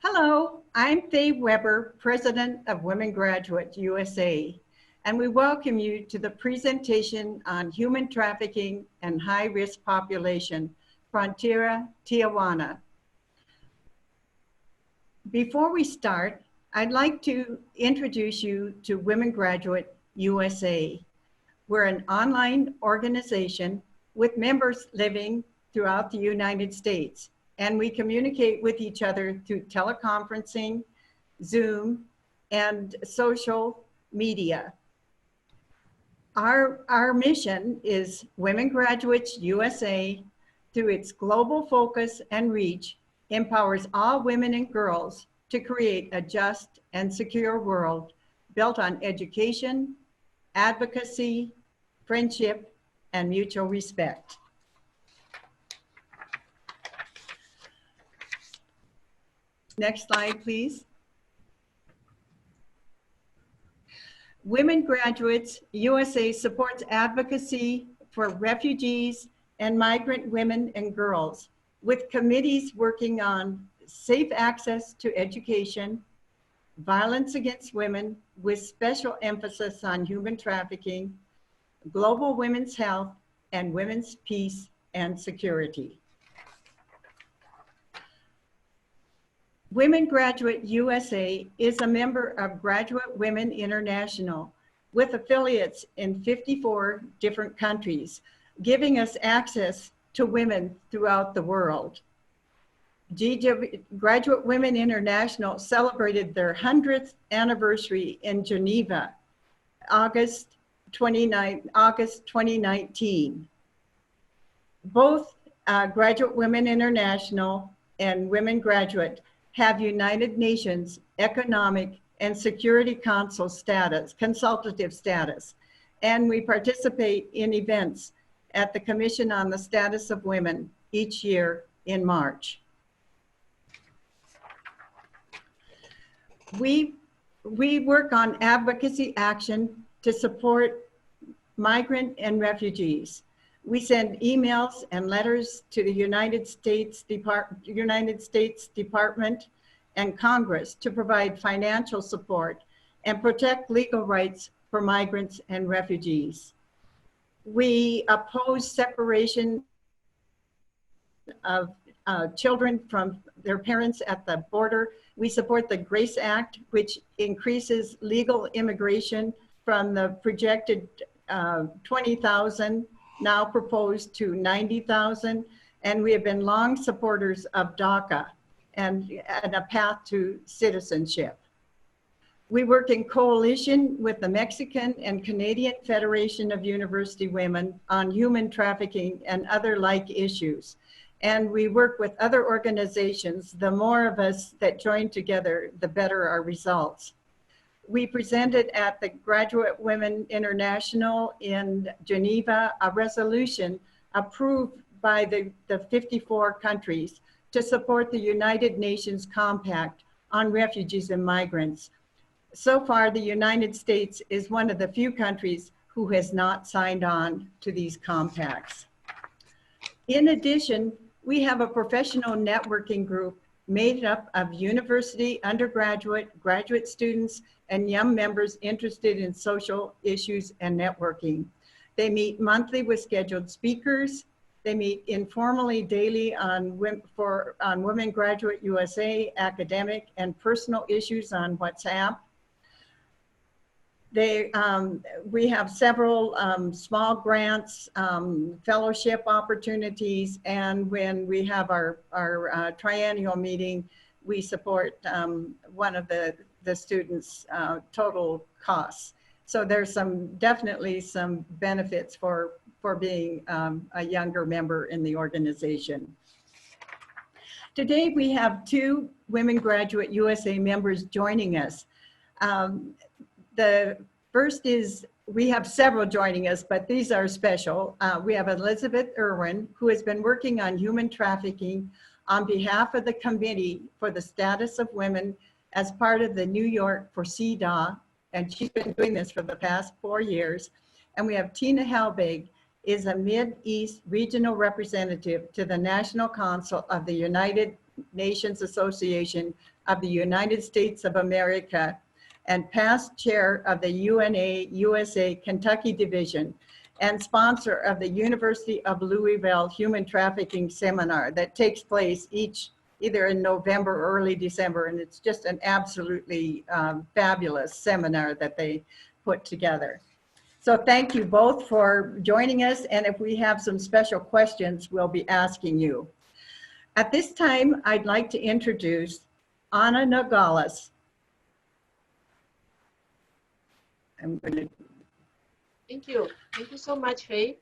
Hello, I'm Faye Weber, President of Women Graduate USA, and we welcome you to the presentation on human trafficking and high-risk population, Frontera, Tijuana. Before we start, I'd like to introduce you to Women Graduate USA. We're an online organization with members living throughout the United States, and we communicate with each other through teleconferencing, Zoom, and social media. Our mission is Women Graduates USA, through its global focus and reach, empowers all women and girls to create a just and secure world built on education, advocacy, friendship, and mutual respect. Next slide, please. Women Graduates USA supports advocacy for refugees and migrant women and girls, with committees working on safe access to education, violence against women with special emphasis on human trafficking, global women's health, and women's peace and security. Women Graduate USA is a member of Graduate Women International with affiliates in 54 different countries, giving us access to women throughout the world. Graduate Women International celebrated their 100th anniversary in Geneva, August 2019. Both Graduate Women International and Women Graduate have United Nations Economic and Security Council status, consultative status, and we participate in events at the Commission on the Status of Women each year in March. We work on advocacy action to support migrant and refugees. We send emails and letters to the United States Department and Congress to provide financial support and protect legal rights for migrants and refugees. We oppose separation of children from their parents at the border. We support the GRACE Act, which increases legal immigration from the projected 20,000 now proposed to 90,000, and we have been long supporters of DACA and a path to citizenship. We work in coalition with the Mexican and Canadian Federation of University Women on human trafficking and other like issues. And we work with other organizations. The more of us that join together, the better our results. We presented at the Graduate Women International in Geneva a resolution approved by the 54 countries to support the United Nations Compact on Refugees and Migrants. So far, the United States is one of the few countries who has not signed on to these compacts. In addition, we have a professional networking group made up of university, undergraduate, graduate students, and young members interested in social issues and networking. They meet monthly with scheduled speakers. They meet informally daily on Women Graduate USA academic and personal issues on WhatsApp. We have several small grants, fellowship opportunities, and when we have our triennial meeting, we support one of the students' total costs. So there's definitely some benefits for being a younger member in the organization. Today we have two Women Graduate USA members joining us. The first is, we have several joining us, but these are special. We have Elizabeth Irwin, who has been working on human trafficking on behalf of the Committee for the Status of Women as part of the New York for CEDAW, and she's been doing this for the past 4 years. And we have Tina Helbig, is a Mid-East regional representative to the National Council of the United Nations Association of the United States of America and past chair of the UNA USA Kentucky Division and sponsor of the University of Louisville Human Trafficking Seminar that takes place either in November or early December, and it's just an absolutely fabulous seminar that they put together. So thank you both for joining us, and if we have some special questions, we'll be asking you. At this time, I'd like to introduce Ana Nogales. I'm going to... Thank you. Thank you so much, Faye.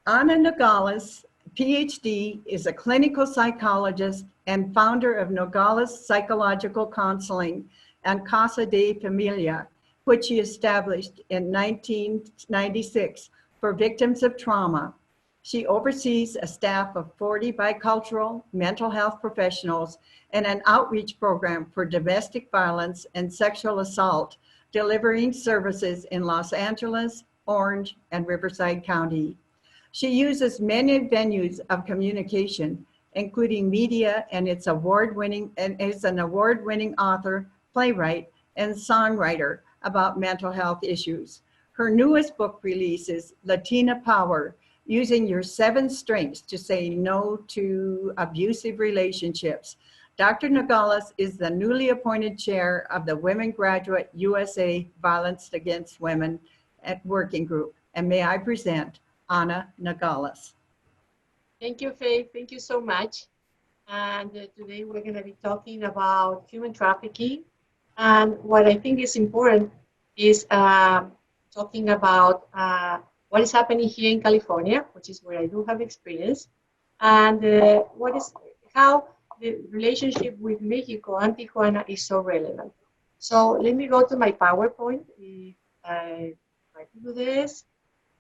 Ana Nogales, PhD, is a clinical psychologist and founder of Nogales Psychological Counseling and Casa de Familia, which she established in 1996 for victims of trauma. She oversees a staff of 40 bicultural mental health professionals and an outreach program for domestic violence and sexual assault, delivering services in Los Angeles, Orange, and Riverside County. She uses many venues of communication, including media, and is an award-winning author, playwright, and songwriter about mental health issues. Her newest book release is Latina Power, Using Your 7 Strengths to Say No to Abusive Relationships. Dr. Nogales is the newly appointed chair of the Women Graduate USA Violence Against Women at Working Group. And may I present Ana Nogales. Thank you, Faye. Thank you so much. And today we're going to be talking about human trafficking. And what I think is important is talking about what is happening here in California, which is where I do have experience, and how the relationship with Mexico and Tijuana is so relevant. So let me go to my PowerPoint. If I try to do this,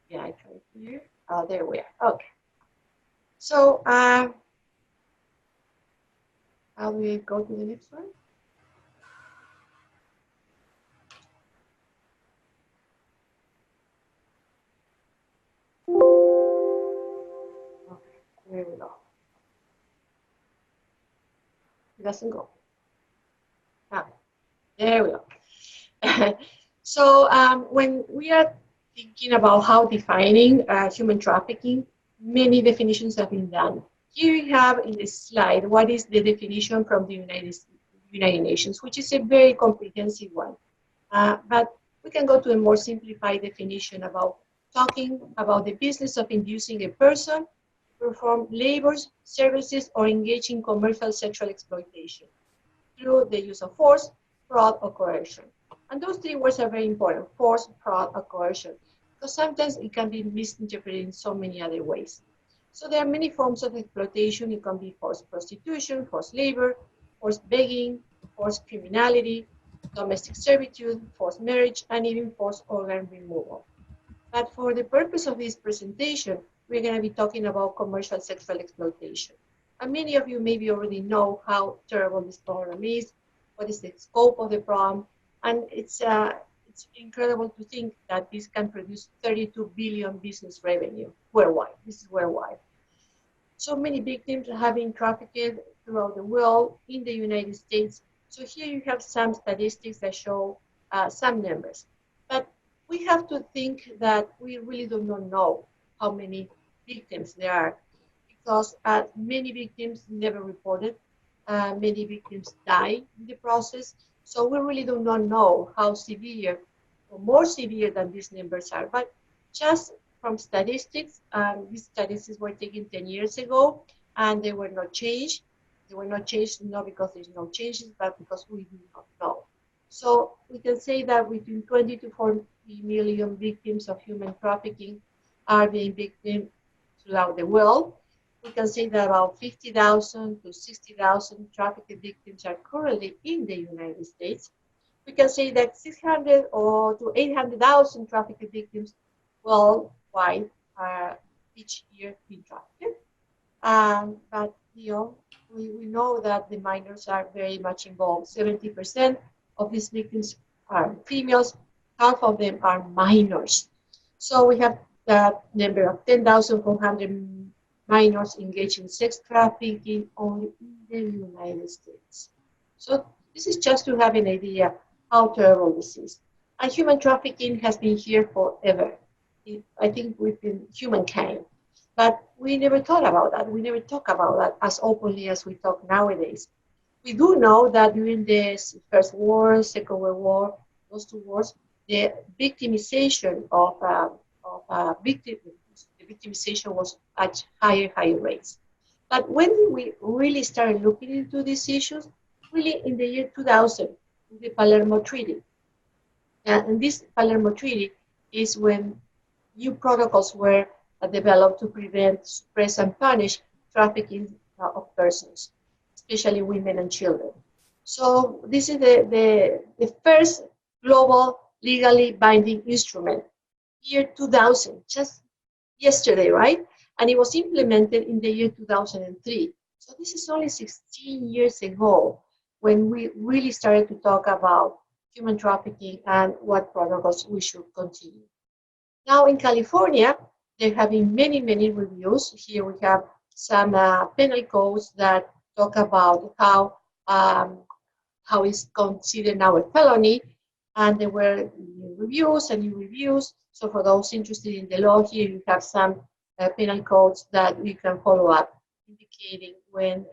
yeah, I try here. Oh, there we are. Okay. So how do we go to the next one? Okay, there we go. It doesn't go. Ah, there we go. So when we are thinking about how defining human trafficking, many definitions have been done. Here we have in the slide what is the definition from the United Nations, which is a very comprehensive one. But we can go to a more simplified definition about talking about the business of inducing a person to perform labors, services, or engage in commercial sexual exploitation through the use of force, fraud, or coercion. And those 3 words are very important: force, fraud, or coercion, because sometimes it can be misinterpreted in so many other ways. So there are many forms of exploitation. It can be forced prostitution, forced labor, forced begging, forced criminality, domestic servitude, forced marriage, and even forced organ removal. But for the purpose of this presentation, we're going to be talking about commercial sexual exploitation. And many of you maybe already know how terrible this problem is, what is the scope of the problem, and it's incredible to think that this can produce 32 billion business revenue worldwide. This is worldwide. So many victims have been trafficked throughout the world, in the United States. So here you have some statistics that show some numbers. But we have to think that we really do not know how many victims there are, because many victims never reported, many victims die in the process. So we really do not know how severe or more severe than these numbers are. But just from statistics, these statistics were taken 10 years ago, and they were not changed. They were not changed not because there's no changes, but because we do not know. So we can say that between 20 to 40 million victims of human trafficking are being victims throughout the world. We can say that about 50,000 to 60,000 trafficked victims are currently in the United States. We can say that 600 or to 800,000 trafficked victims worldwide are each year being trafficked. But we know that the minors are very much involved. 70% of these victims are females. Half of them are minors. So we have that number of 10,400 minors engaged in sex trafficking only in the United States. So this is just to have an idea how terrible this is. And human trafficking has been here forever. I think we've been humankind. But we never thought about that. We never talk about that as openly as we talk nowadays. We do know that during the First War, Second World War, those two wars, the victimization the victimization was at higher rates. But when we really started looking into these issues, really in the year 2000, with the Palermo Treaty. And this Palermo Treaty is when new protocols were developed to prevent, suppress, and punish trafficking of persons, especially women and children. So this is the first global legally binding instrument, year 2000, just yesterday, right? And it was implemented in the year 2003. So this is only 16 years ago when we really started to talk about human trafficking and what protocols we should continue. Now in California, there have been many reviews. Here we have some penal codes that talk about how it's considered now a felony, and there were new reviews and new reviews. So for those interested in the law, here you have some penal codes that you can follow up, indicating when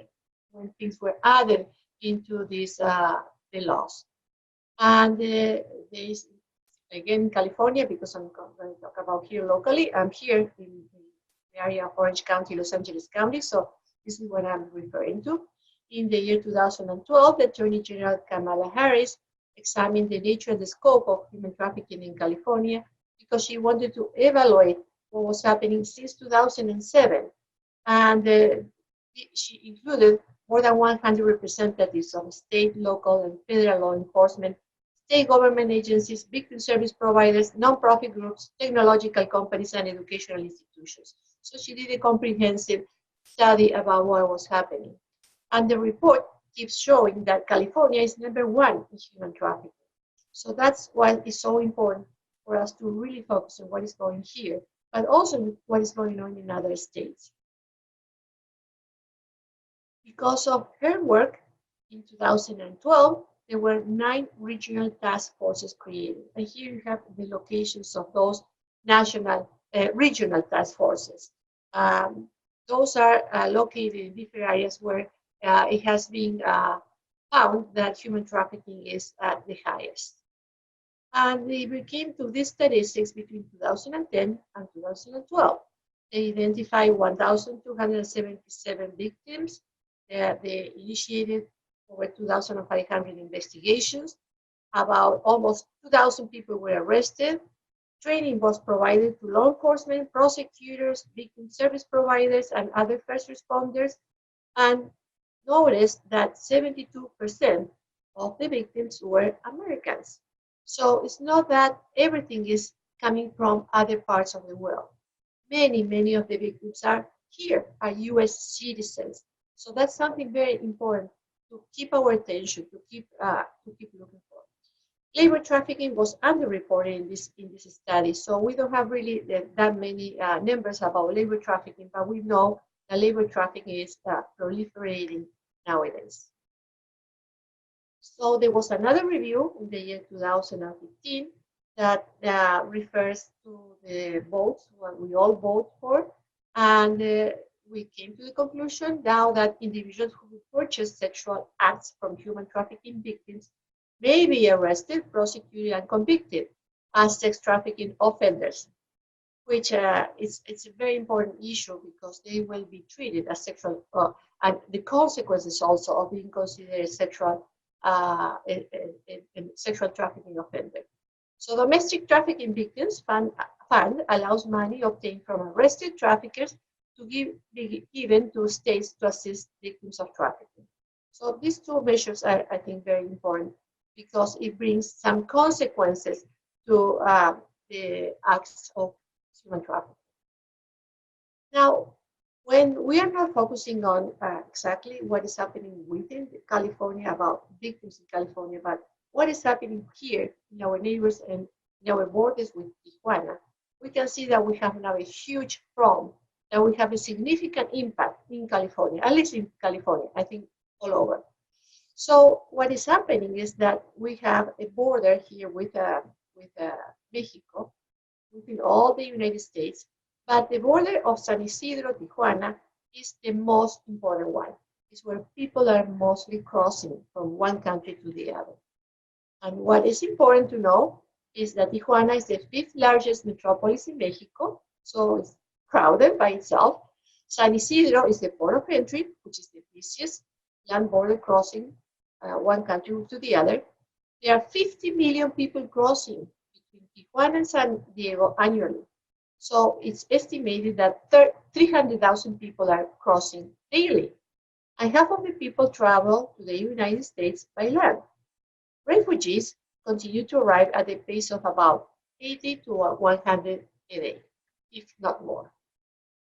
things were added into these the laws. And there is, again, California, because I'm going to talk about here locally. I'm here in the area of Orange County, Los Angeles County, so this is what I'm referring to. In the year 2012, the Attorney General Kamala Harris examined the nature and the scope of human trafficking in California because she wanted to evaluate what was happening since 2007. And she included more than 100 representatives of state, local, and federal law enforcement, state government agencies, victim service providers, nonprofit groups, technological companies, and educational institutions. So she did a comprehensive study about what was happening. And the report keeps showing that California is #1 in human trafficking. So that's why it's so important for us to really focus on what is going here, but also what is going on in other states. Because of her work in 2012, there were 9 regional task forces created. And here you have the locations of those regional task forces. Those are located in different areas where it has been found that human trafficking is at the highest. And we came to these statistics between 2010 and 2012. They identified 1,277 victims. They initiated over 2,500 investigations. About almost 2,000 people were arrested. Training was provided to law enforcement, prosecutors, victim service providers, and other first responders. And noticed that 72% of the victims were Americans. So it's not that everything is coming from other parts of the world. Many of the victims are here, are US citizens. So that's something very important to keep our attention, to keep looking for. Labor trafficking was underreported in this study, so we don't have really that many numbers about labor trafficking, but we know that labor trafficking is proliferating nowadays. So there was another review in the year 2015 that refers to the votes, what we all vote for, and we came to the conclusion now that individuals who purchase sexual acts from human trafficking victims may be arrested, prosecuted, and convicted as sex trafficking offenders, which it's a very important issue because they will be treated as sexual, and the consequences also of being considered a sexual trafficking offender. So domestic trafficking victims fund allows money obtained from arrested traffickers to be given to states to assist victims of trafficking. So these two measures are, I think, very important because it brings some consequences to the acts of human trafficking. Now, when we are not focusing on exactly what is happening within California about victims in California, but what is happening here in our neighbors and in our borders with Tijuana, we can see that we have now a huge problem that we have a significant impact in California, at least in California, I think all over. So what is happening is that we have a border here with Mexico, within all the United States, but the border of San Isidro, Tijuana, is the most important one. It's where people are mostly crossing from one country to the other. And what is important to know is that Tijuana is the fifth largest metropolis in Mexico, so it's crowded by itself. San Isidro is the port of entry, which is the busiest land border crossing one country to the other. There are 50 million people crossing between Tijuana and San Diego annually. So it's estimated that 300,000 people are crossing daily. And half of the people travel to the United States by land. Refugees continue to arrive at a pace of about 80 to 100 a day, if not more.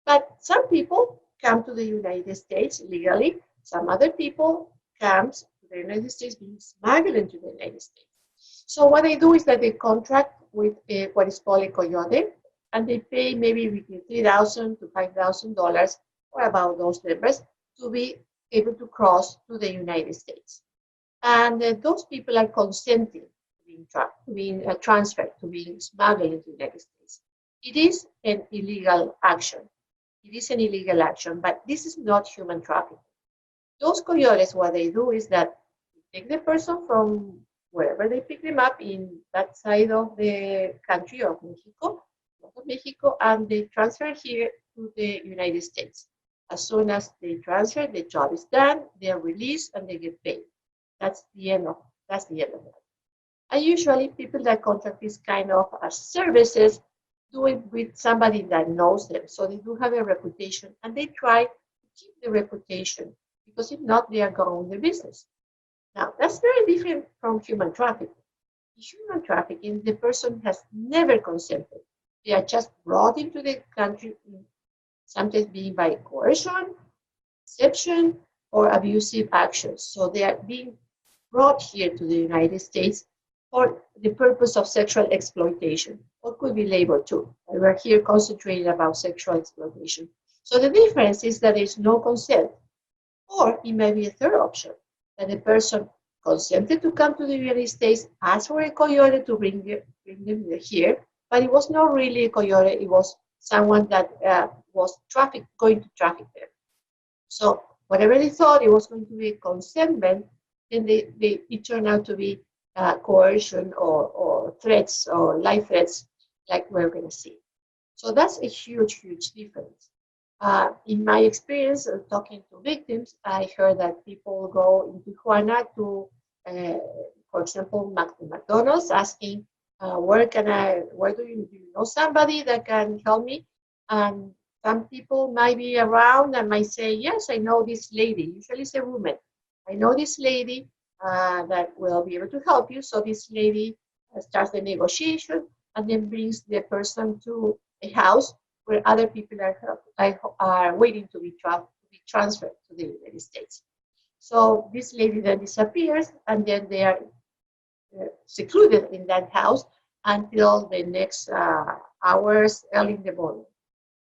But some people come to the United States legally. Some other people come to the United States being smuggled into the United States. So what they do is that they contract with what is called a coyote, and they pay maybe between $3,000 to $5,000 or about those numbers to be able to cross to the United States. And those people are consenting to being transferred, to being smuggled into the United States. It is an illegal action. It is an illegal action, but this is not human trafficking. Those coyotes, what they do is that they take the person from wherever they pick them up in that side of the country of Mexico, and they transfer here to the United States. As soon as they transfer, the job is done, they are released, and they get paid. That's the end of it. And usually people that contract this kind of services do it with somebody that knows them. So they do have a reputation, and they try to keep the reputation, because if not, they are going their business. Now, that's very different from human trafficking. In human trafficking, the person has never consented. They are just brought into the country, sometimes being by coercion, deception, or abusive actions. So they are being brought here to the United States for the purpose of sexual exploitation, or could be labor too. We're here concentrating about sexual exploitation. So the difference is that there's no consent, or it may be a third option, that the person consented to come to the United States, asked for a coyote to bring them here, but it was not really a coyote, it was someone that was going to traffic them. So whatever they thought it was going to be consentment, then it turned out to be coercion or threats or life threats, like we're going to see. So that's a huge, huge difference. In my experience of talking to victims, I heard that people go in Tijuana to, for example, McDonald's, asking, where do you know somebody that can help me? And some people might be around and might say, yes, I know this lady. Usually it's a woman. I know this lady that will be able to help you. So this lady starts the negotiation and then brings the person to a house where other people are waiting to be transferred to the United States. So this lady then disappears, and then they are secluded in that house until the next hours early in the morning,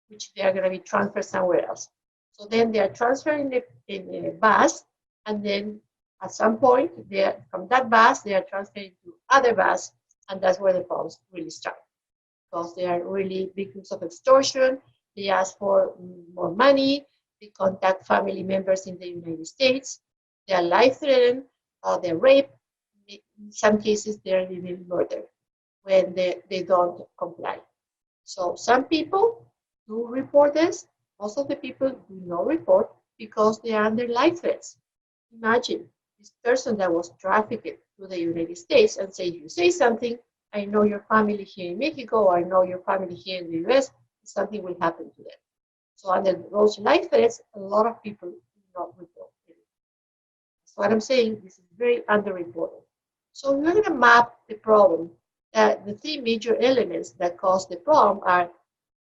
which they are going to be transferred somewhere else. So then they are transferred in a bus, and then at some point, from that bus, they are transferred to other bus, and that's where the problems really start. Because they are really victims of extortion, they ask for more money, they contact family members in the United States, they are life-threatened, they're raped, in some cases they're even murdered when they don't comply. So some people do report this, most of the people do not report because they are under life threats. Imagine this person that was trafficked to the United States and say, you say something, I know your family here in Mexico, or I know your family here in the US, something will happen to them. So under those life threats, a lot of people do not report it. So what I'm saying, this is very underreported. So we're going to map the problem. The three major elements that cause the problem are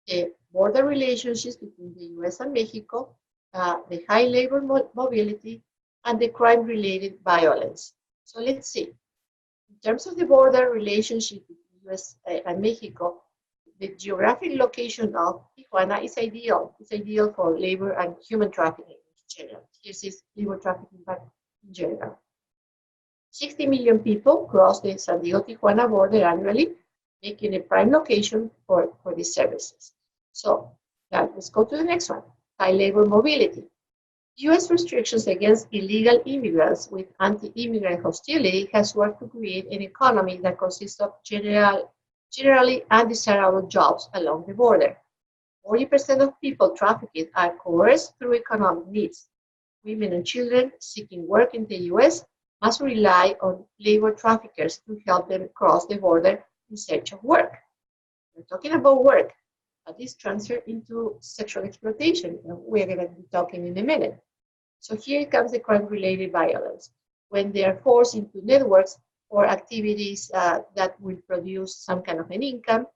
the border relationships between the US and Mexico, the high labor mobility, and the crime-related violence. So let's see. In terms of the border relationship between the US and Mexico, the geographic location of Tijuana is ideal. It's ideal for labor and human trafficking in general. This is labor trafficking, but in general. 60 million people cross the San Diego-Tijuana border annually, making a prime location for these services. So let's go to the next one, high labor mobility. U.S. restrictions against illegal immigrants with anti-immigrant hostility has worked to create an economy that consists of generally undesirable jobs along the border. 40% of people trafficked are coerced through economic needs. Women and children seeking work in the U.S. must rely on labor traffickers to help them cross the border in search of work. We're talking about work, but this transfers into sexual exploitation, and we're going to be talking in a minute. So here comes the crime-related violence, when they are forced into networks or activities that will produce some kind of an income.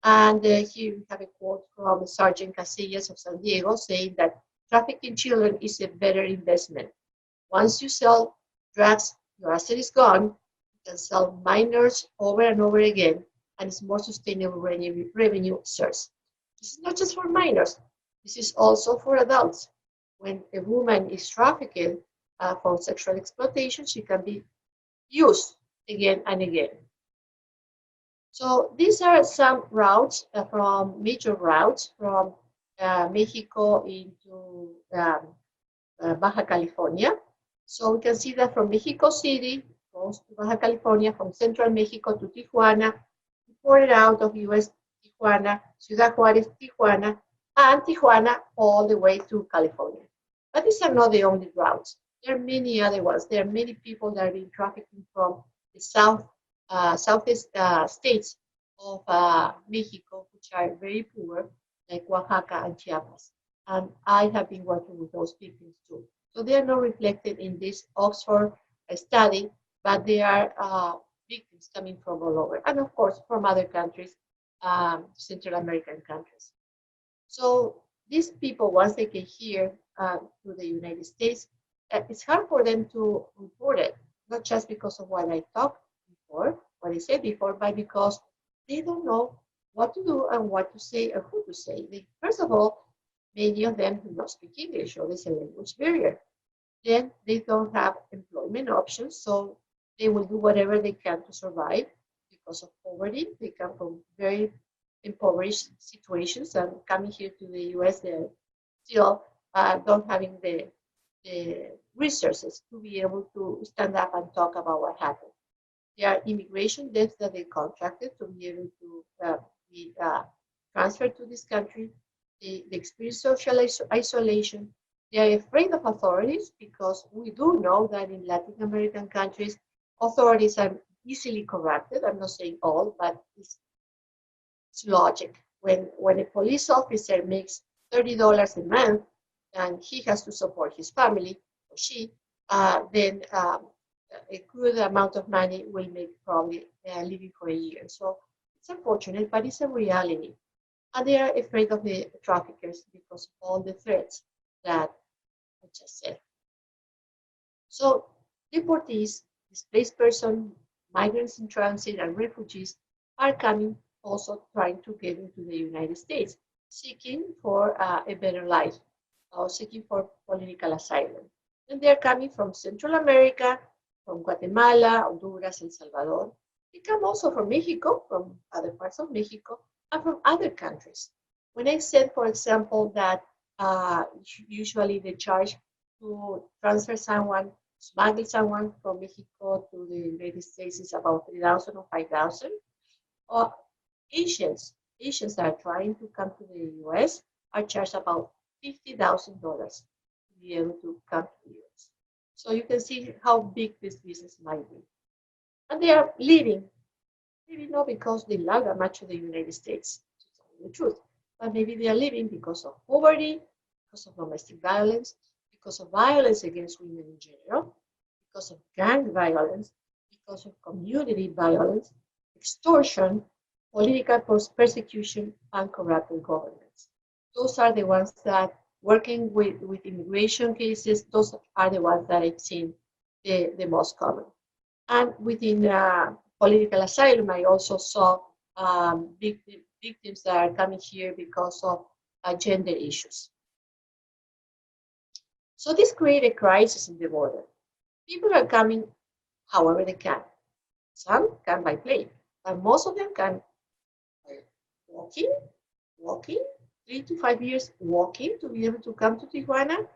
And here we have a quote from Sergeant Casillas of San Diego saying that trafficking children is a better investment. Once you sell drugs, your asset is gone. You can sell minors over and over again, and it's more sustainable revenue source. This is not just for minors. This is also for adults. When a woman is trafficked for sexual exploitation, she can be used again and again. So these are some routes major routes from Mexico into Baja California. So we can see that from Mexico City, goes to Baja California, from central Mexico to Tijuana, imported out of U.S. Tijuana, Ciudad Juárez, Tijuana, and Tijuana all the way to California. But these are not the only routes. There are many other ones. There are many people that are being trafficked from the southeast states of Mexico, which are very poor, like Oaxaca and Chiapas. And I have been working with those victims too. So they are not reflected in this Oxford study, but they are victims coming from all over. And of course, from other countries, Central American countries. So these people, once they get here to the United States, it's hard for them to report it, not just because of what I talked before, what I said before, but because they don't know what to do and what to say or who to say. First of all, many of them do not speak English, or there's a language barrier. Then they don't have employment options, so they will do whatever they can to survive because of poverty. They come from very impoverished situations, and coming here to the US, they're still don't having the resources to be able to stand up and talk about what happened. There are immigration debts that they contracted to be able to be transferred to this country. They experience social isolation. They are afraid of authorities because we do know that in Latin American countries, authorities are easily corrupted. I'm not saying all, but it's logic. When a police officer makes $30 a month and he has to support his family, or she, then a good amount of money will make probably living for a year. So it's unfortunate, but it's a reality. And they are afraid of the traffickers because of all the threats that I just said. So deportees, displaced persons, migrants in transit, and refugees are coming also trying to get into the United States, seeking for a better life, or seeking for political asylum. And they're coming from Central America, from Guatemala, Honduras, El Salvador. They come also from Mexico, from other parts of Mexico, and from other countries. When I said, for example, that usually the charge to transfer someone, smuggle someone from Mexico to the United States is about 3,000 or 5,000. Asians that are trying to come to the US are charged about $50,000 to be able to come to the US. So you can see how big this business might be. And they are leaving, maybe not because they love that much of the United States, to tell you the truth, but maybe they are leaving because of poverty, because of domestic violence, because of violence against women in general, because of gang violence, because of community violence, extortion, political persecution, and corrupted governments. Those are the ones that, working with immigration cases, those are the ones that I've seen the most common. And within political asylum, I also saw victims that are coming here because of gender issues. So this created a crisis in the border. People are coming however they can. Some can by plane, but most of them can by walking, 3 to 5 years walking to be able to come to Tijuana.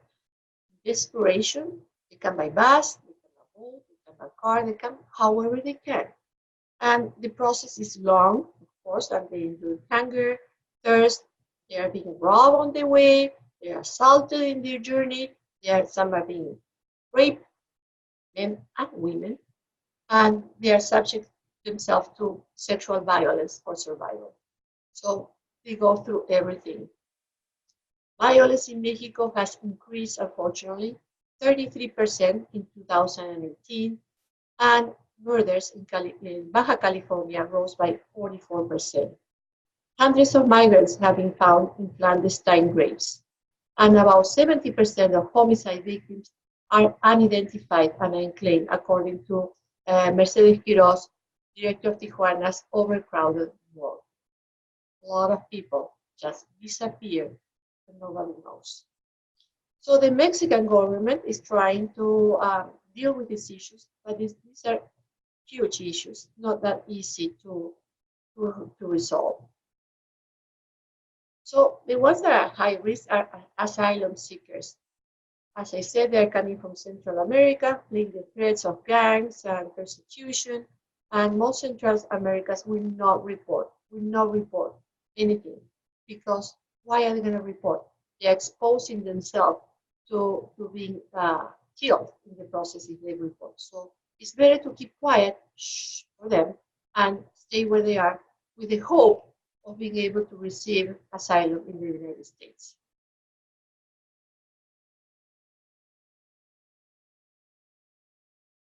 Desperation, they come by bus, they come by boat, they come by car, they come however they can. And the process is long, of course, and they endure hunger, thirst, they are being robbed on the way, they are assaulted in their journey, some are being raped, men and women, and they are subject themselves to sexual violence for survival. So they go through everything. Violence in Mexico has increased, unfortunately, 33% in 2018, and murders in Baja California rose by 44%. Hundreds of migrants have been found in clandestine graves, and about 70% of homicide victims are unidentified and unclaimed, according to Mercedes Quiroz, director of Tijuana's overcrowded ward. A lot of people just disappear and nobody knows. So the Mexican government is trying to deal with these issues, but these are huge issues, not that easy to resolve. So the ones that are high risk are asylum seekers. As I said, they're coming from Central America, fleeing the threats of gangs and persecution, and most Central Americans will not report anything, because why are they going to report? They're exposing themselves to being killed in the process if they report. So it's better to keep quiet for them and stay where they are with the hope of being able to receive asylum in the United States.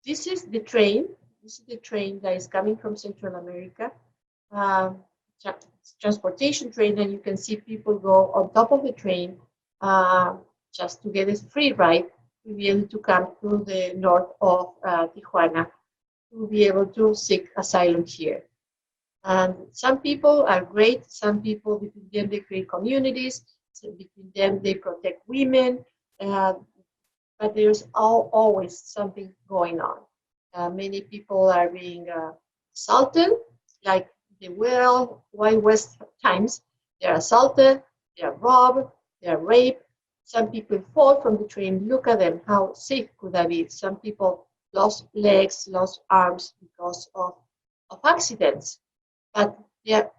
This is the train. This is the train that is coming from Central America. Transportation train, and you can see people go on top of the train just to get a free ride to be able to come to the north of Tijuana to be able to seek asylum here. And some people are great. Some people, between them, they create communities. So between them, they protect women. But there's always something going on. Many people are being assaulted, like the Wild West times. They're assaulted, they're robbed, they're raped. Some people fall from the train. Look at them. How safe could that be? Some people lost legs, lost arms because of accidents. But they're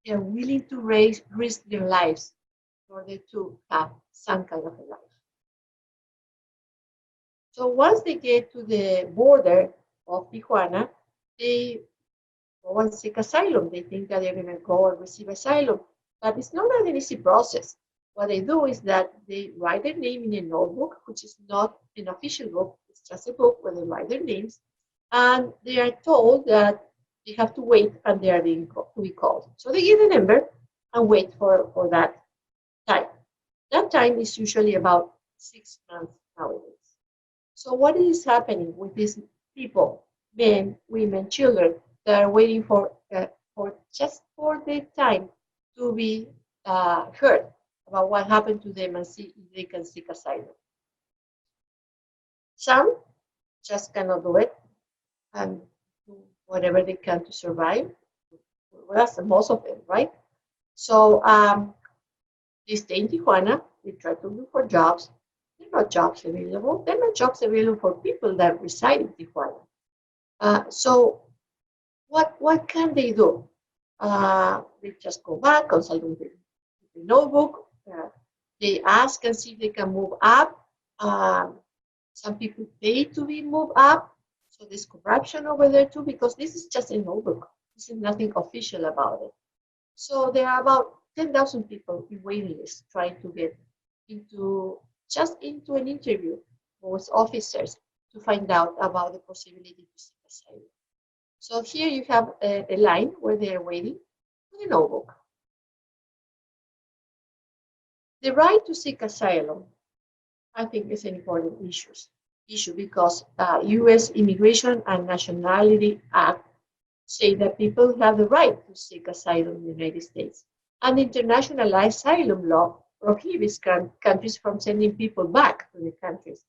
willing to risk their lives in order to have some kind of a life. So once they get to the border of Tijuana, they go and seek asylum. They think that they're going to go and receive asylum, but it's not an easy process. What they do is that they write their name in a notebook, which is not an official book. It's just a book where they write their names, and they are told that they have to wait and they are being to be called. So they give a number and wait for that time. That time is usually about 6 months nowadays. So what is happening with these people, men, women, children, that are waiting for the time to be heard about what happened to them and see if they can seek asylum? Some just cannot do it and do whatever they can to survive. Well, that's most of them, right? So they stay in Tijuana, they try to look for jobs. There are not jobs available. There are not jobs available for people that reside in Tijuana. So what can they do? They just go back, consult with the notebook. They ask and see if they can move up. Some people pay to be moved up. So there's corruption over there too, because this is just a notebook. This is nothing official about it. So there are about 10,000 people in waiting list trying to get into an interview with officers to find out about the possibility to seek asylum. So here you have a line where they are waiting with a notebook. The right to seek asylum, I think, is an important issue because U.S. Immigration and Nationality Act say that people have the right to seek asylum in the United States. And international asylum law prohibits countries from sending people back to the countries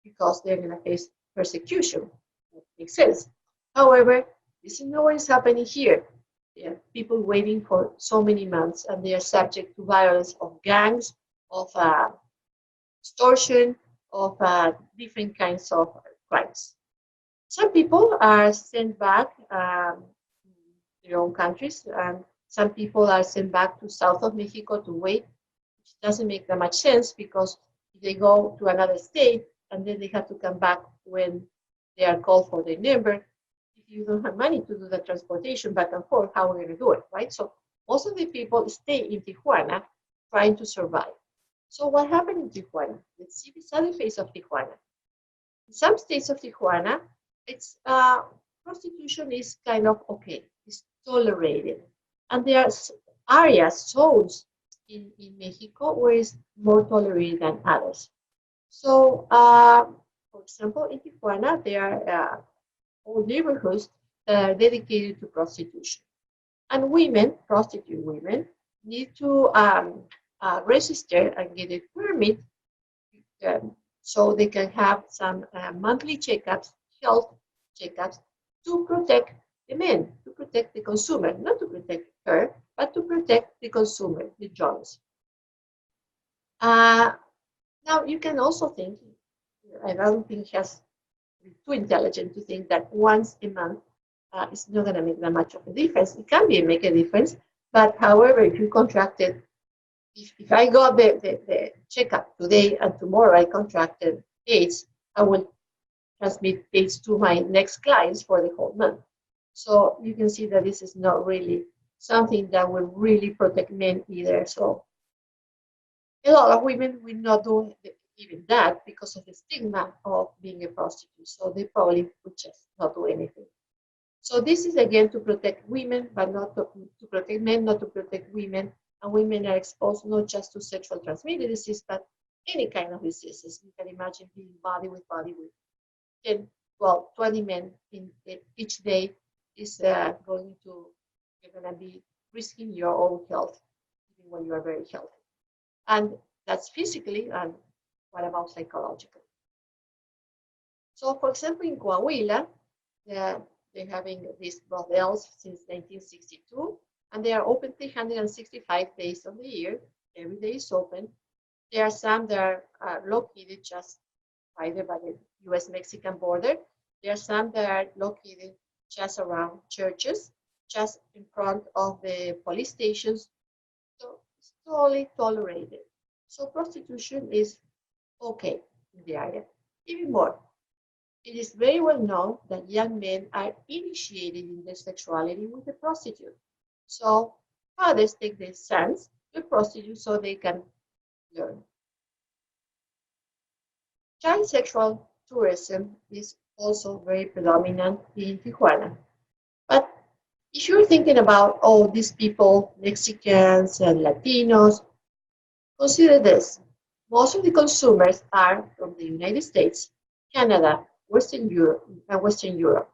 because they're going to face persecution. That makes sense. However, this is not what is happening here. There are people waiting for so many months, and they are subject to violence of gangs, of extortion, of different kinds of crimes. Some people are sent back to their own countries, and some people are sent back to south of Mexico to wait, which doesn't make that much sense because if they go to another state and then they have to come back when they are called for their number, if you don't have money to do the transportation back and forth, how are we going to do it, right? So most of the people stay in Tijuana trying to survive. So what happened in Tijuana? Let's see this other face of Tijuana. In some states of Tijuana, it's prostitution is kind of okay, it's tolerated, and there are areas, zones in Mexico where it's more tolerated than others. So, for example, in Tijuana, there are whole neighborhoods that are dedicated to prostitution, and women, prostitute women, need to register and get a permit um, so they can have some monthly checkups, health checkups to protect the men, to protect the consumer, not to protect her, but to protect the consumer, the Jones. Uh, Now you can also think, I don't think he has too intelligent to think that once a month is not going to make that much of a difference. It can be make a difference, but however, if you contracted, if I got the checkup today and tomorrow I contracted AIDS, I will transmit AIDS to my next clients for the whole month. So you can see that this is not really something that will really protect men either. So a lot of women will not do even that because of the stigma of being a prostitute. So they probably would just not do anything. So this is again to protect women, but not to protect men, not to protect women. And women are exposed not just to sexual transmitted disease, but any kind of diseases. You can imagine being body with 10, 12, 20 men in each day is going to, you're going to be risking your own health even when you are very healthy. And that's physically, and what about psychologically? So, for example, in Coahuila, they're having these brothels since 1962, and they are open 365 days of the year. Every day is open. There are some that are located just either by the U.S.-Mexican border. There are some that are located just around churches, just in front of the police stations. So it's totally tolerated. So prostitution is okay in the area. Even more, it is very well known that young men are initiated in their sexuality with a prostitute. So fathers take their sons to a prostitute so they can learn. Child sexual tourism is also very predominant in Tijuana. But if you're thinking about, oh, these people, Mexicans and Latinos, consider this. Most of the consumers are from the United States, Canada, Western Europe, and Western Europe.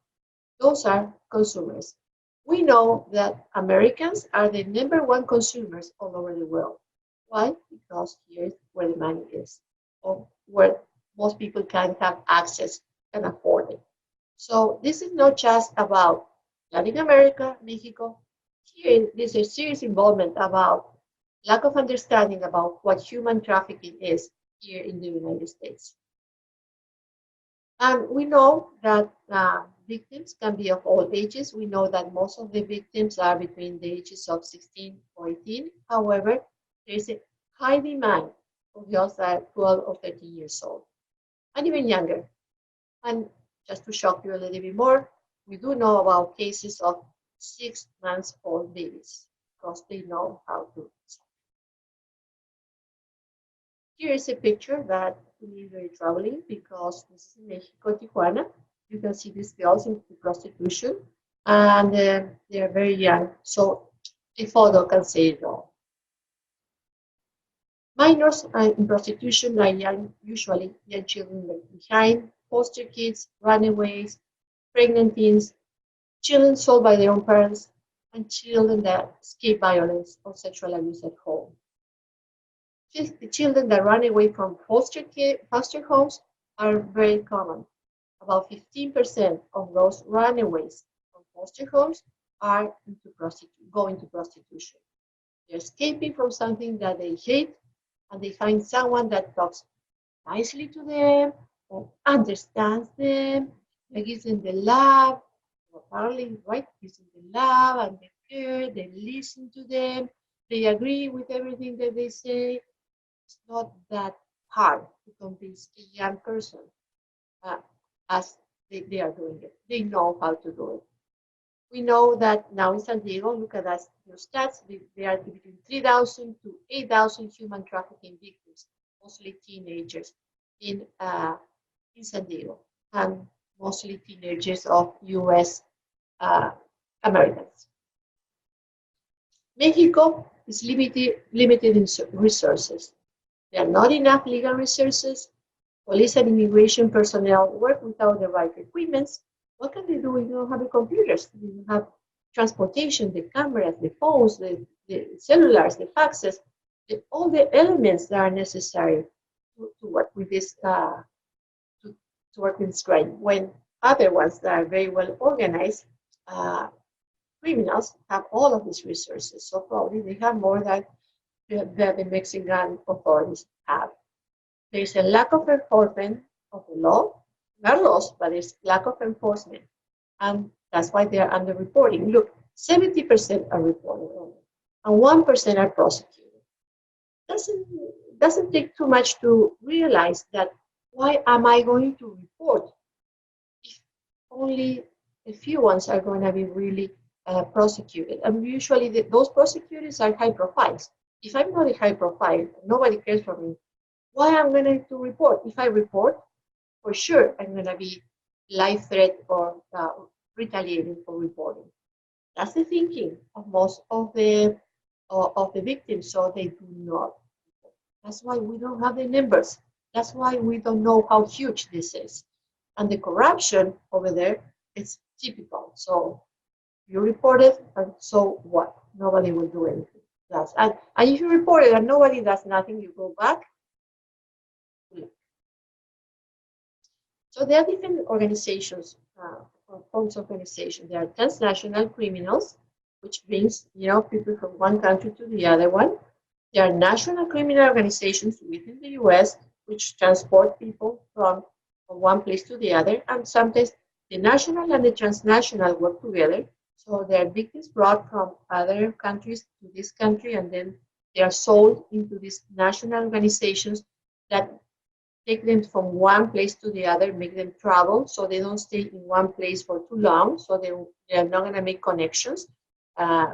Those are consumers. We know that Americans are the number one consumers all over the world. Why? Because here's where the money is, or where most people can have access and afford it. So this is not just about Latin America, Mexico. Here, there's a serious involvement about lack of understanding about what human trafficking is here in the United States. And we know that victims can be of all ages. We know that most of the victims are between the ages of 16 or 18. However, there is a high demand for girls that are 12 or 13 years old, and even younger. And just to shock you a little bit more, we do know about cases of 6 months old babies because they know how to. Here is a picture that is very troubling because this is in Mexico, Tijuana. You can see these girls in prostitution, and they are very young. So a photo can say it all. Minors in prostitution are young, usually young children left behind, foster kids, runaways, pregnant teens, children sold by their own parents, and children that escape violence or sexual abuse at home. The children that run away from foster homes are very common. About 15% of those runaways from foster homes are going to prostitution. They're escaping from something that they hate, and they find someone that talks nicely to them, that understands them, that gives them the love, apparently, right? Gives them the love and the care, they listen to them, they agree with everything that they say. It's not that hard to convince a young person uh, as they are doing it. They know how to do it. We know that now in San Diego, look at us, your stats, there are between 3,000 to 8,000 human trafficking victims, mostly teenagers in San Diego, and mostly teenagers of U.S. Americans. Mexico is limited in resources. There are not enough legal resources. Police and immigration personnel work without the right equipment. What can they do if you don't have the computers? You don't have transportation, the cameras, the phones, the cellulars, the faxes, all the elements that are necessary to work with this to work with this crime. When other ones that are very well organized criminals have all of these resources, so probably they have more than the Mexican authorities have. There is a lack of enforcement of the law. There are laws, but there's lack of enforcement. And that's why they are underreporting. Look, 70% are reported only, and 1% are prosecuted. Doesn't take too much to realize that why am I going to report if only a few ones are going to be really prosecuted? And usually those prosecutors are high profiles. If I'm not a high profile, nobody cares for me, why I'm going to report? If I report, for sure I'm going to be life threat or retaliating for reporting. That's the thinking of most of the victims, so they do not. That's why we don't have the numbers. That's why we don't know how huge this is. And the corruption over there is typical. So you report it, and so what? Nobody will do anything. And if you report it and nobody does nothing, you go back. So there are different organizations, forms of organization. There are transnational criminals, which brings people from one country to the other one. There are national criminal organizations within the U.S. which transport people from one place to the other, and sometimes the national and the transnational work together. So there are victims brought from other countries to this country, and then they are sold into these national organizations that take them from one place to the other, make them travel, so they don't stay in one place for too long, so they are not going to make connections,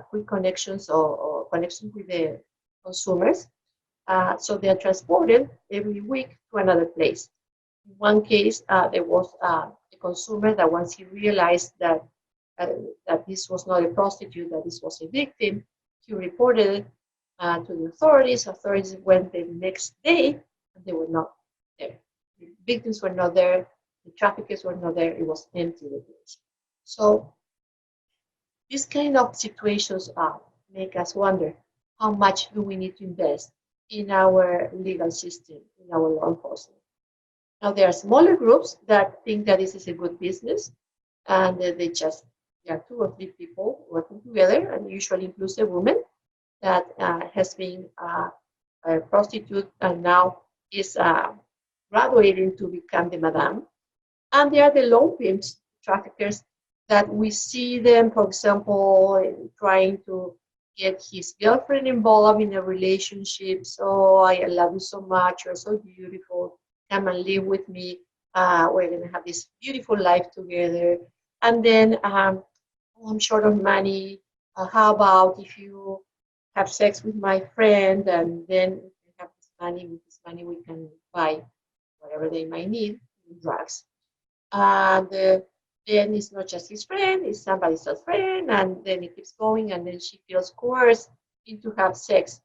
quick connections or connections with the consumers. So they are transported every week to another place. In one case, there was a consumer that once he realized that this was not a prostitute, that this was a victim, he reported it to the authorities. Authorities went the next day, and they were not there. The victims were not there. The traffickers were not there. It was empty, the place. So these kind of situations make us wonder, how much do we need to invest in our legal system, in our law enforcement? Now, there are smaller groups that think that this is a good business, and there are 2 or 3 people working together, and usually includes a woman that has been a prostitute and now is graduating to become the madame. And there are the loan pimps, traffickers, that we see them, for example, trying to get his girlfriend involved in a relationship. So I love you so much, you're so beautiful, come and live with me. We're going to have this beautiful life together. And then I'm short of money. How about if you have sex with my friend, and then if we have this money, with this money we can buy whatever they might need, drugs. And then it's not just his friend, it's somebody else's friend, and then it keeps going, and then she feels coerced into have sex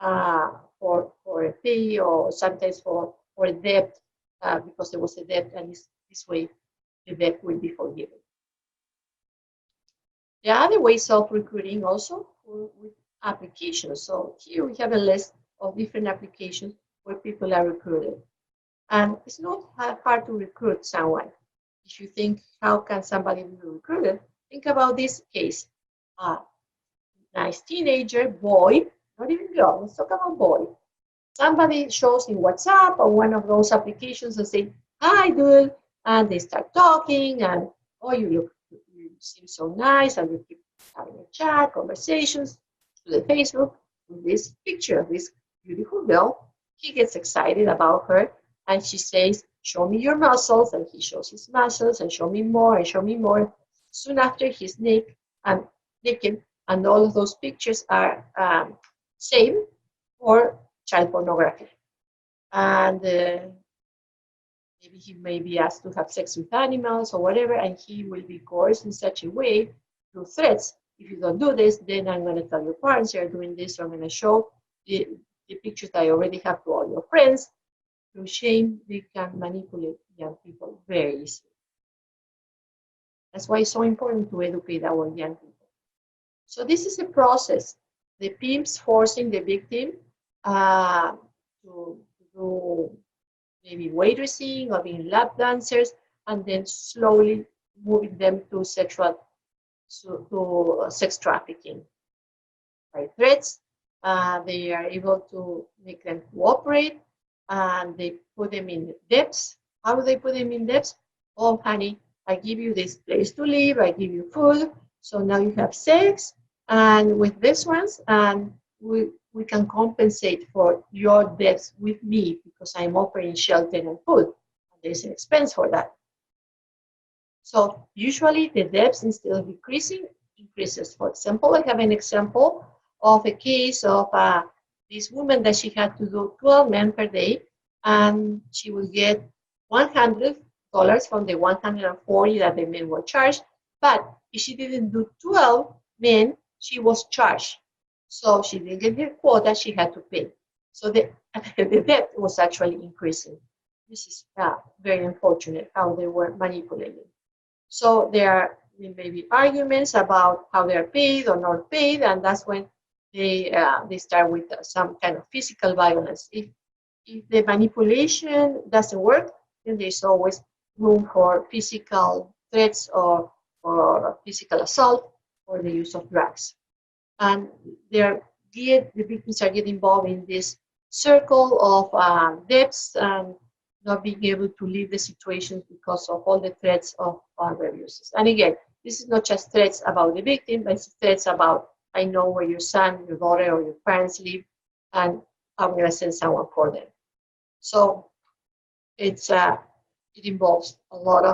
for a fee, or sometimes for a debt, because there was a debt, and this way the debt will be forgiven. There are other ways of recruiting also with applications. So here we have a list of different applications where people are recruited. And it's not hard to recruit someone. If you think, how can somebody be recruited? Think about this case. A nice teenager, boy, not even girl, let's talk about boy. Somebody shows in WhatsApp or one of those applications and say, hi, dude. And they start talking and, oh, you seem so nice. And you keep having a chat, conversations to the Facebook with this picture of this beautiful girl. He gets excited about her and she says, show me your muscles. And he shows his muscles and show me more and show me more. Soon after, he's naked, and all of those pictures are saved for child pornography. And maybe he may be asked to have sex with animals or whatever, and he will be coerced in such a way through threats. If you don't do this, then I'm going to tell your parents you're doing this, or I'm going to show the pictures that I already have to all your friends. Through shame, they can manipulate young people very easily. That's why it's so important to educate our young people. So this is a process. The pimps forcing the victim to do maybe waitressing or being lap dancers, and then slowly moving them to sex trafficking. By threats, they are able to make them cooperate, and they put them in debts. How do they put them in debts? Oh, honey, I give you this place to live, I give you food, so now you have sex, and with this ones, and we can compensate for your debts with me because I'm offering shelter and food. There's an expense for that. So usually the debts, instead of decreasing, increases. For example, I have an example of a case of this woman that she had to do 12 men per day, and she would get $100 from the 140 that the men were charged. But if she didn't do 12 men, she was charged. So she didn't get her quota, she had to pay. So the debt was actually increasing. This is very unfortunate how they were manipulated. So there are maybe arguments about how they are paid or not paid, and that's when they start with some kind of physical violence. If the manipulation doesn't work, then there's always room for physical threats or physical assault or the use of drugs. And the victims are getting involved in this circle of debts and not being able to leave the situation because of all the threats of other abuses. And again, this is not just threats about the victim, but it's threats about, I know where your son, your daughter, or your parents live, and I'm going to send someone for them. So it involves a lot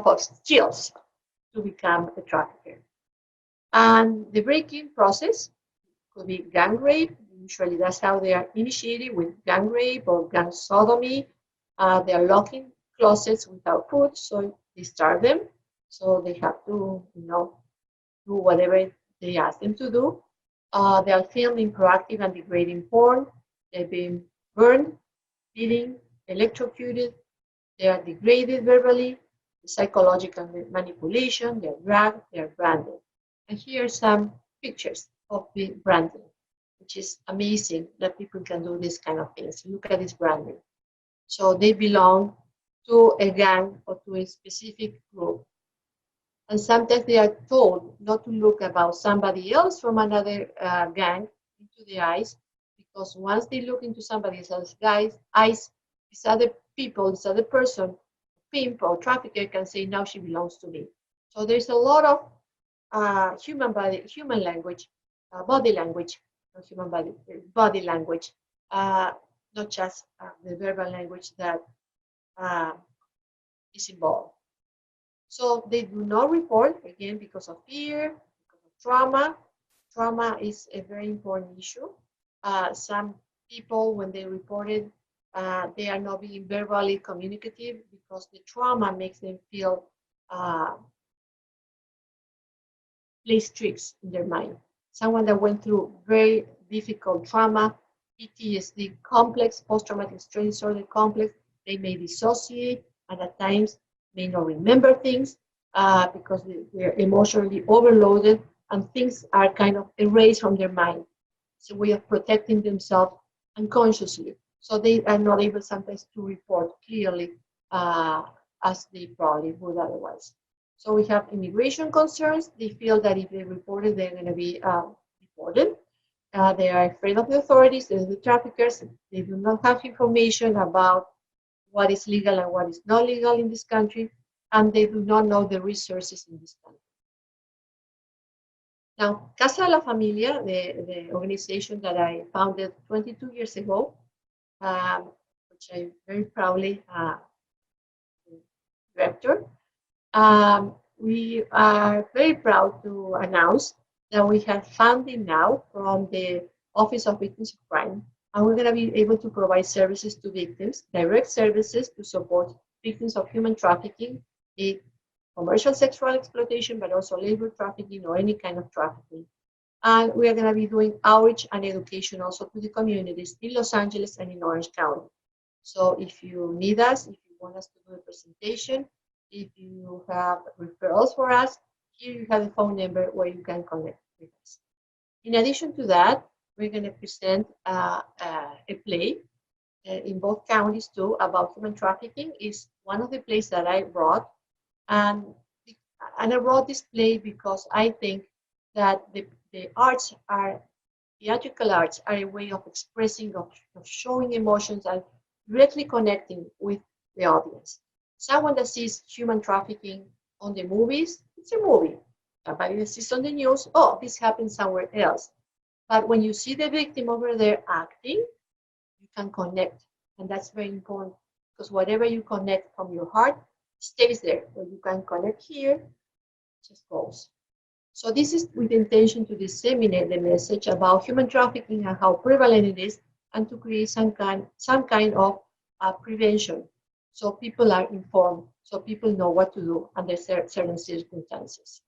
of skills to become a trafficker. And the break-in process could be gang rape. Usually that's how they are initiated, with gang rape or gang sodomy. They are locked in closets without food, so they starve them. So they have to, do whatever they ask them to do. They are filming proactive and degrading porn. They've been burned, beaten, electrocuted. They are degraded verbally, psychological manipulation. They are dragged, they are branded. And here are some pictures of the branding, which is amazing that people can do this kind of things. Look at this branding. So they belong to a gang or to a specific group. And sometimes they are told not to look about somebody else from another gang into the eyes, because once they look into somebody else's eyes, this other people, this other person, pimp or trafficker, can say, now she belongs to me. So there's a lot of human language, body language, not human body language, not just the verbal language that is involved. So they do not report, again, because of fear, because of trauma. Trauma is a very important issue. Some people, when they report it, they are not being verbally communicative because the trauma makes them feel plays tricks in their mind. Someone that went through very difficult trauma, PTSD complex, post-traumatic stress disorder complex, they may dissociate, and at times may not remember things because they're emotionally overloaded, and things are kind of erased from their mind. It's a way of protecting themselves unconsciously. So they are not able sometimes to report clearly as they probably would otherwise. So we have immigration concerns. They feel that if they report it, they're going to be deported. They are afraid of the authorities, the traffickers. They do not have information about what is legal and what is not legal in this country, and they do not know the resources in this country. Now, Casa de la Familia, the organization that I founded 22 years ago, which I very proudly director, we are very proud to announce that we have funding now from the Office of Victims of Crime, and we're going to be able to provide services to victims, direct services to support victims of human trafficking, commercial sexual exploitation, but also labor trafficking or any kind of trafficking. And we are going to be doing outreach and education also to the communities in Los Angeles and in Orange County. So if you need us, if you want us to do a presentation, if you have referrals for us, here you have the phone number where you can connect with us. In addition to that, we're going to present a play in both counties too about human trafficking. Is one of the plays that I brought. And I wrote this play because I think that the arts are, theatrical arts are a way of expressing, of showing emotions and directly connecting with the audience. Someone that sees human trafficking on the movies, it's a movie. Somebody that sees on the news, oh, this happened somewhere else. But when you see the victim over there acting, you can connect. And that's very important because whatever you connect from your heart stays there. When you can connect here, just goes. So this is with the intention to disseminate the message about human trafficking and how prevalent it is, and to create some kind of prevention, so people are informed, so people know what to do under certain circumstances.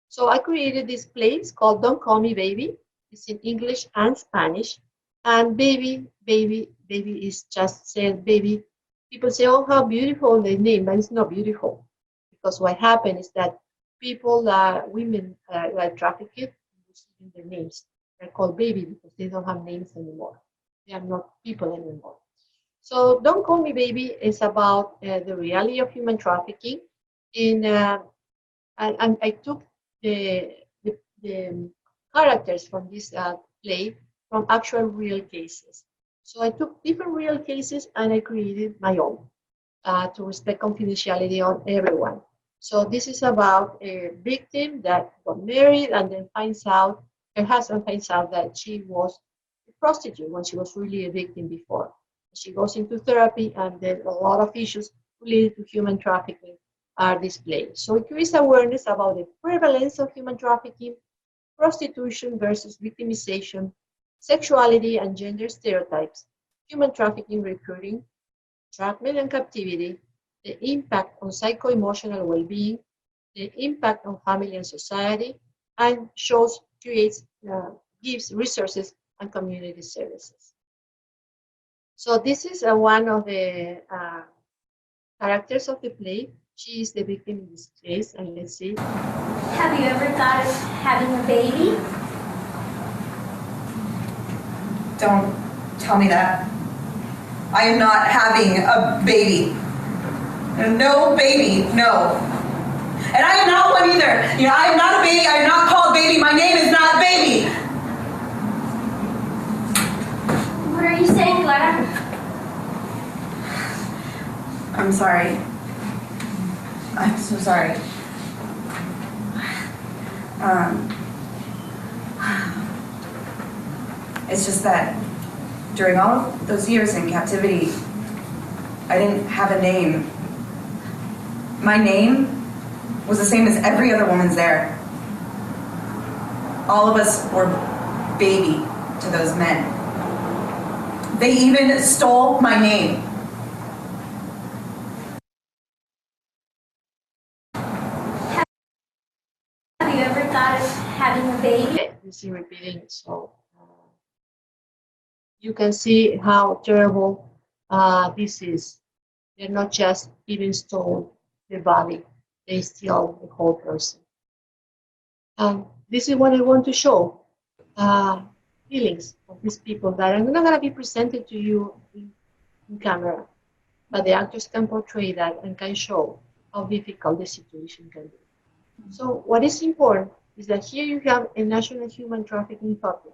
So I created this play. It's called Don't Call Me Baby. It's in English and Spanish. And baby, baby, baby is just said baby. People say, oh, how beautiful the name, but it's not beautiful. Because what happened is that people, women like trafficked, using their names. They're called baby because they don't have names anymore. They are not people anymore. So Don't Call Me Baby is about the reality of human trafficking. And I took the characters from this play from actual real cases. So I took different real cases and I created my own to respect confidentiality on everyone. So this is about a victim that got married and then finds out, her husband finds out that she was a prostitute when she was really a victim before. She goes into therapy, and then a lot of issues related to human trafficking are displayed. So it creates awareness about the prevalence of human trafficking, prostitution versus victimization, sexuality and gender stereotypes, human trafficking recruiting, entrapment and captivity, the impact on psycho-emotional well-being, the impact on family and society, and gives resources and community services. So this is one of the characters of the play. She is the victim in this case, and let's see. Have you ever thought of having a baby? Don't tell me that. I am not having a baby. No baby, no. And I am not one either. You know, I am not a baby. I am not called baby. My name is not baby. What are you saying, Clara? I'm sorry. I'm so sorry. It's just that during all those years in captivity, I didn't have a name. My name was the same as every other woman's there. All of us were baby to those men. They even stole my name. Have you ever thought of having a baby? You see repeating, so you can see how terrible this is. They're not just even stolen, the body. They steal the whole person. This is what I want to show. Feelings of these people that are not going to be presented to you in camera, but the actors can portray that and can show how difficult the situation can be. So what is important is that here you have a national human trafficking hotline,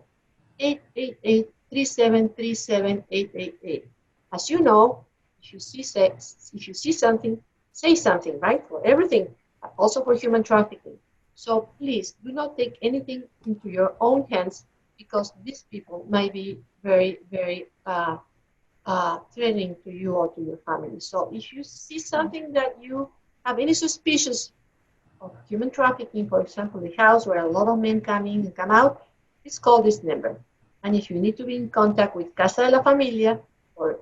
888-3737-888. As you know, if you see sex, if you see something, say something, right? For everything, also for human trafficking. So please do not take anything into your own hands because these people might be very, very threatening to you or to your family. So if you see something that you have any suspicious of human trafficking, for example, the house where a lot of men come in and come out, please call this number. And if you need to be in contact with Casa de la Familia for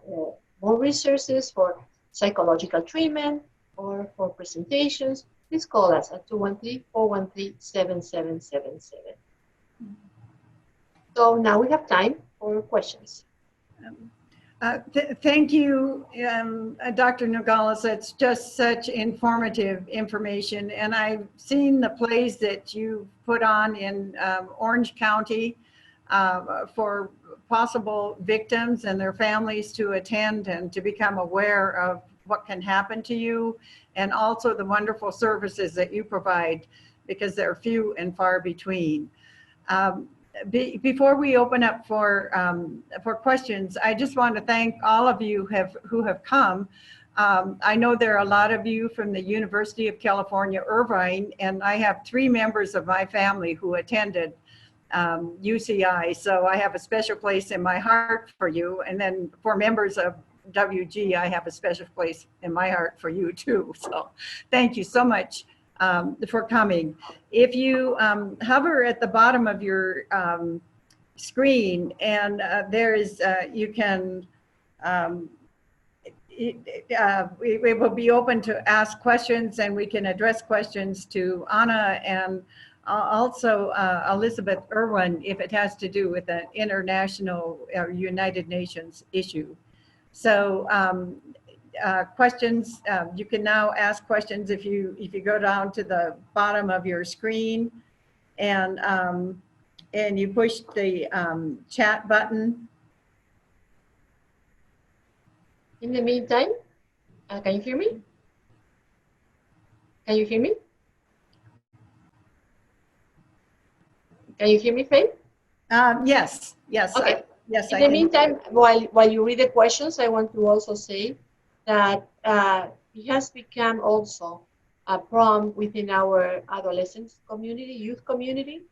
more resources, for psychological treatment, or for presentations, please call us at 213-413-7777. So now we have time for questions. Thank you, Dr. Nogales. It's just such informative information. And I've seen the plays that you put on in Orange County for possible victims and their families to attend and to become aware of what can happen to you, and also the wonderful services that you provide, because they're few and far between. Before we open up for questions, I just want to thank all of you who have come. I know there are a lot of you from the University of California, Irvine, and I have 3 members of my family who attended UCI, so I have a special place in my heart for you. And then for members of WG, I have a special place in my heart for you too. So thank you so much for coming. If you hover at the bottom of your screen, and there is, you can, we will be open to ask questions, and we can address questions to Anna and also Elizabeth Irwin if it has to do with an international or United Nations issue. So questions, you can now ask questions if you go down to the bottom of your screen and you push the chat button. In the meantime, can you hear me? Can you hear me? Can you hear me, Faye? Yes, yes. Okay. Yes. In the meantime, while you read the questions, I want to also say that it has become also a problem within our adolescents community, youth community.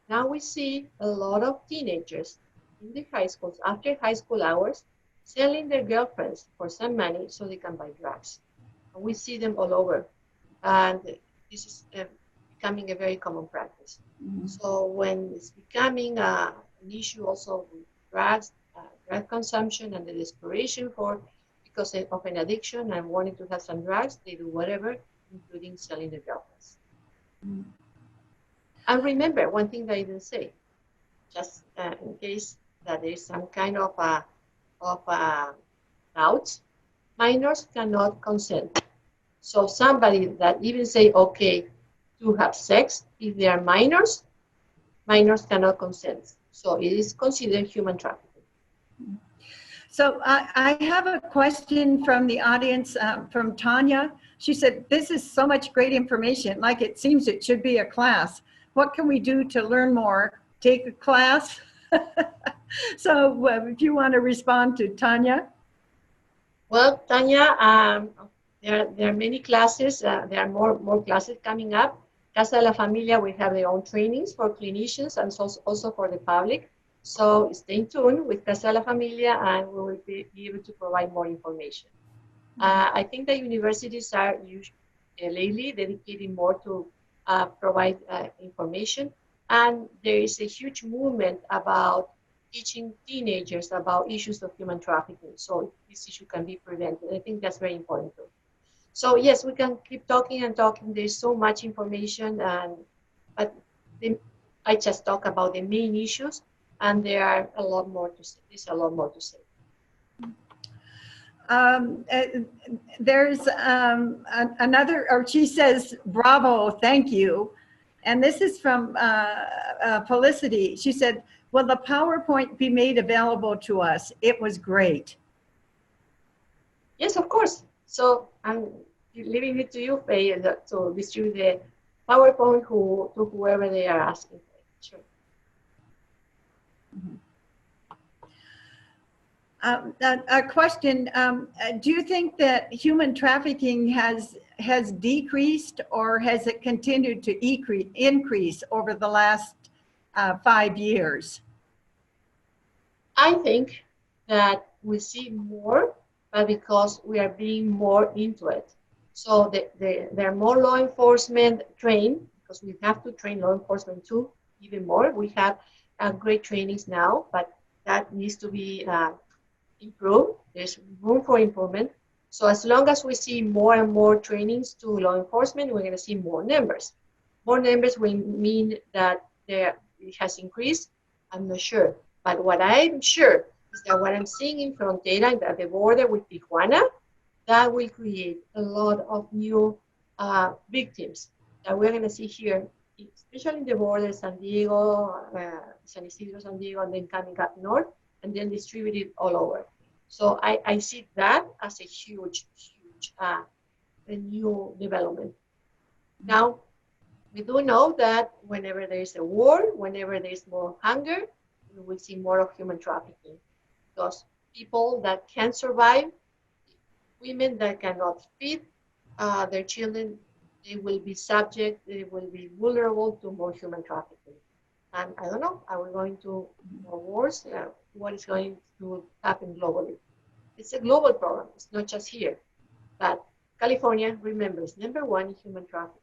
Now we see a lot of teenagers in the high schools, after high school hours, selling their girlfriends for some money so they can buy drugs. And we see them all over. And this is becoming a very common practice. Mm-hmm. So when it's becoming an issue also with drugs, drug consumption, and the desperation because of an addiction and wanting to have some drugs, they do whatever, including selling their girlfriends. Mm-hmm. And remember, one thing that I didn't say, just in case that there is some kind of doubt, minors cannot consent. So somebody that even say, okay, to have sex, if they are minors, minors cannot consent. So it is considered human trafficking. So I have a question from the audience, from Tanya. She said, this is so much great information, like it seems it should be a class. What can we do to learn more? Take a class? So if you want to respond to Tanya. Well, Tanya, there are many classes. There are more classes coming up. Casa de la Familia, we have their own trainings for clinicians and also for the public. So stay tuned with Casa de la Familia, and we will be able to provide more information. I think the universities are lately dedicating more to provide information, and there is a huge movement about teaching teenagers about issues of human trafficking, so this issue can be prevented. I think that's very important too. So yes, we can keep talking and talking. There's so much information, but I just talk about the main issues, and there are a lot more to say. There's a lot more to say. Uh, there's another, or she says, bravo, thank you. And this is from Felicity. She said, will the PowerPoint be made available to us? It was great. Yes, of course. So I'm leaving it to you, Faye, to distribute the PowerPoint to whoever they are asking for. Sure. A question, do you think that human trafficking has decreased, or has it continued to increase over the last 5 years? I think that we see more, but because we are being more into it. So there are more law enforcement trained, because we have to train law enforcement too, even more. We have great trainings now, but that needs to be improved. There's room for improvement. So as long as we see more and more trainings to law enforcement, we're going to see more numbers. More numbers will mean that it has increased. I'm not sure. But what I'm sure is that what I'm seeing in Frontera, at the border with Tijuana, that will create a lot of new victims that we're going to see here, especially in the border, San Diego, San Isidro, San Diego, and then coming up north, and then distributed all over. So I see that as a huge a new development. Now, we do know that whenever there is a war, whenever there is more hunger, we will see more of human trafficking. Because people that can survive, women that cannot feed their children, they will be subject, they will be vulnerable to more human trafficking. And I don't know, are we going to more wars? What is going to happen globally? It's a global problem. It's not just here. But California, remember, is #1 in human trafficking.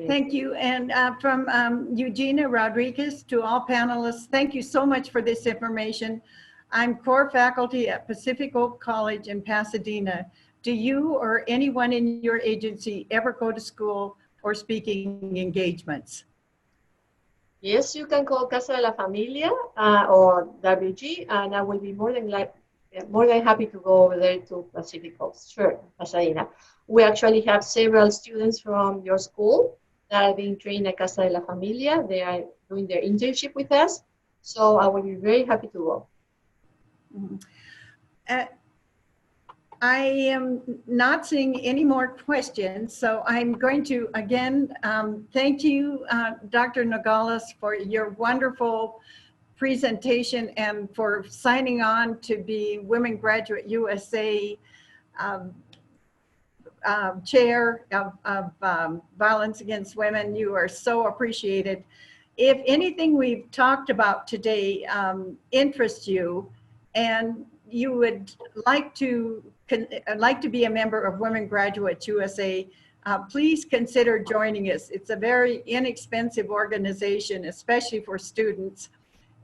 Thank you. And from Eugenia Rodriguez to all panelists, thank you so much for this information. I'm core faculty at Pacific Oak College in Pasadena. Do you or anyone in your agency ever go to school or speaking engagements? Yes, you can call Casa de la Familia or WG, and I will be more than happy to go over there to Pacific Coast. Sure, Pasadena. We actually have several students from your school that are being trained at Casa de la Familia. They are doing their internship with us, so I will be very happy to go. I am not seeing any more questions, so I'm going to again thank you, Dr. Nogales, for your wonderful presentation and for signing on to be Women Graduate USA chair of violence against women. You are so appreciated. If anything we've talked about today interests you and you would like to be a member of Women Graduates USA, please consider joining us. It's a very inexpensive organization, especially for students.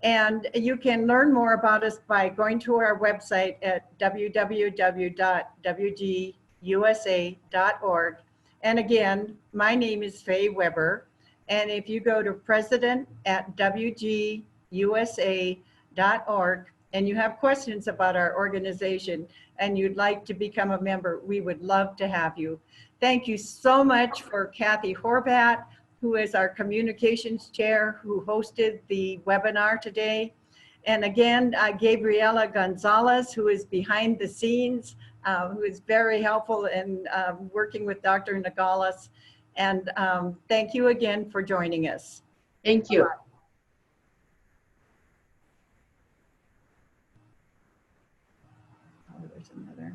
And you can learn more about us by going to our website at www.wgusa.org. And again, my name is Faye Weber. And if you go to president@wgusa.org and you have questions about our organization and you'd like to become a member, we would love to have you. Thank you so much for Kathy Horvat, who is our communications chair, who hosted the webinar today. And again, Gabriela Gonzalez, who is behind the scenes, who is very helpful in working with Dr. Nogales. And thank you again for joining us. Thank you. Bye-bye. Oh, there's another.